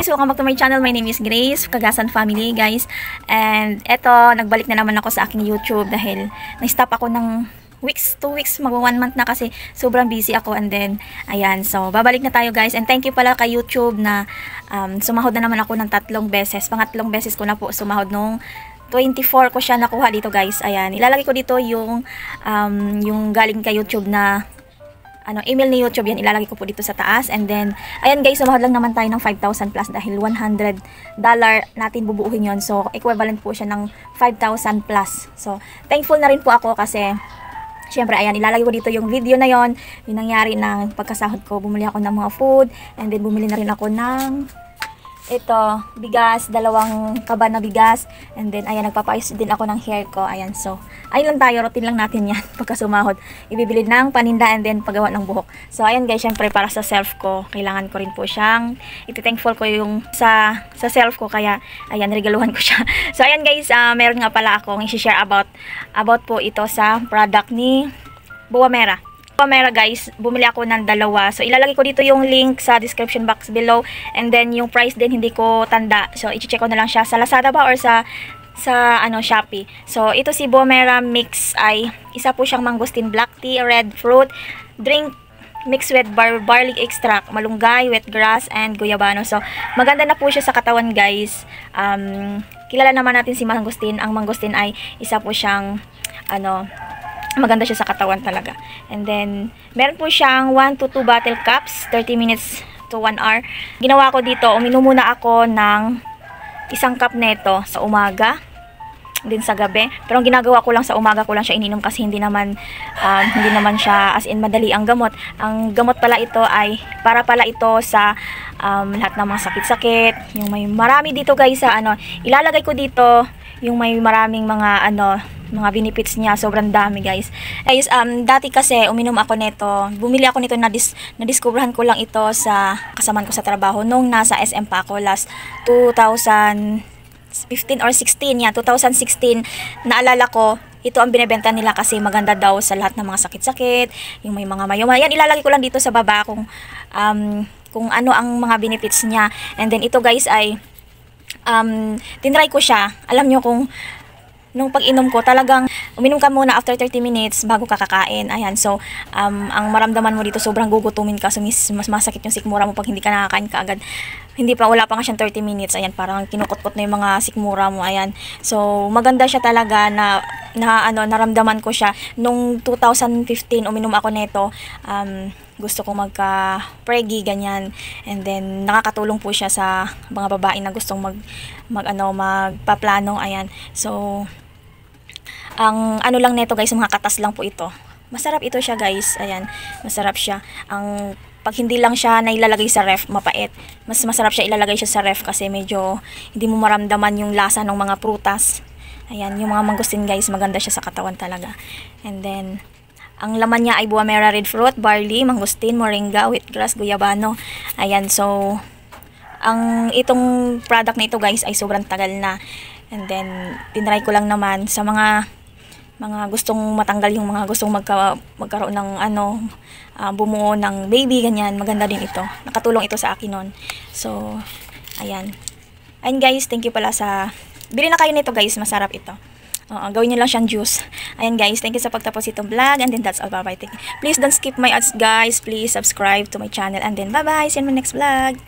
guys, welcome back to my channel. My name is Grace, Kagasan Family guys. And eto, nagbalik na naman ako sa aking YouTube dahil na-stop ako ng 2 weeks, mag 1 month na kasi sobrang busy ako. And then, ayan, so babalik na tayo guys. And thank you pala kay YouTube na sumahod na naman ako ng 3 beses. Pangatlong beses ko na po sumahod nung 24 ko siya nakuha dito guys. Ayan, ilalagay ko dito yung galing kay YouTube na email ni YouTube, yan ilalagay ko po dito sa taas. And then, ayan guys, sumahod lang naman tayo ng 5,000 plus dahil $100 natin bubuuhin yon. So, equivalent po siya ng 5,000 plus. So, thankful na rin po ako kasi syempre, ayan, ilalagay ko dito yung video na yon. Yung nangyari ng pagkasahod ko, bumili ako ng mga food. And then, bumili na rin ako ng bigas, 2 kaban na bigas. And then, ayan, nagpapayos din ako ng hair ko. Ayan, so, ayun lang tayo, routine lang natin yan. Pagkasumahod, ibibili ng paninda and then paggawa ng buhok. So, ayan guys, syempre para sa self ko, kailangan ko rin po siyang iti-thankful ko yung sa self ko. Kaya, ayan, regaluhan ko siya. So, ayan guys, meron nga pala akong i-share about po ito sa product ni Buwamera. Guys, bumili ako ng 2. So, ilalagay ko dito yung link sa description box below. And then, yung price din, hindi ko tanda. So, i-check ko na lang siya sa Lazada ba or sa Shopee. So, ito si Buwamera Mix ay isa po siyang mangosteen black tea, red fruit, drink mixed with barley extract, malunggay, wheatgrass, and guyabano. So, maganda na po siya sa katawan guys. Kilala naman natin si mangosteen. Ang mangosteen ay isa po siyang maganda siya sa katawan talaga. And then, meron po siyang 1 to 2 bottle cups, 30 minutes to 1 hour. Ginawa ko dito, uminom muna ako ng 1 cup neto sa umaga, din sa gabi. Pero ang ginagawa ko lang sa umaga ko lang siya ininom kasi hindi naman siya as in madali ang gamot. Ang gamot pala ito ay para pala ito sa lahat ng mga sakit-sakit. Yung may marami dito guys sa ilalagay ko dito yung may maraming mga benefits niya, sobrang dami guys. Guys, dati kasi uminom ako nito. Bumili ako nito na-discoverhan ko lang ito sa kasamaan ko sa trabaho nung nasa SM pa ako last 2015 or 16 yan, 2016. Naalala ko, ito ang binebenta nila kasi maganda daw sa lahat ng mga sakit-sakit, yung may mga mayoma. Yan, ilalagay ko lang dito sa baba kung ano ang mga benefits niya. And then ito guys ay tinry ko siya. Alam nyo kung nung pag-inom ko, talagang uminom ka muna after 30 minutes bago ka kakain. Ayan, so, ang maramdaman mo dito, sobrang gugutumin ka. So, mas masakit yung sikmura mo pag hindi ka nakakain ka agad. Wala pa nga siyang 30 minutes. Ayan, parang kinukutkot na yung mga sikmura mo. Ayan, so, maganda siya talaga naramdaman ko siya. Nung 2015, uminom ako nito. Gusto ko magka-preggy, ganyan. And then, nakakatulong po siya sa mga babae na gustong magpaplano. Ayan. So, ang lang nito guys, mga katas lang po ito. Masarap ito siya guys. Ayan, masarap siya. Pag hindi lang siya na ilalagay sa ref, mapait. Mas masarap siya ilalagay siya sa ref kasi medyo hindi mo maramdaman yung lasa ng mga prutas. Ayan, yung mga mangosteen guys, maganda siya sa katawan talaga. And then, ang laman niya ay Buwamera red fruit, barley, mangosteen, moringa, wheatgrass, guyabano. Ayan, so itong product na ito guys ay sobrang tagal na. And then tinry ko lang naman sa mga gustong matanggal yung mga gustong magkaroon ng bumuo ng baby, ganyan. Maganda din ito. Nakatulong ito sa akin noon. So, ayan. Ayan guys, thank you pala bili na kayo nito guys, masarap ito. Gawin nyo lang siyang juice. Ayan guys, thank you sa pagtapos itong vlog. And then that's all. Bye-bye. Please don't skip my ads guys. Please subscribe to my channel. And then bye-bye. See you in my next vlog.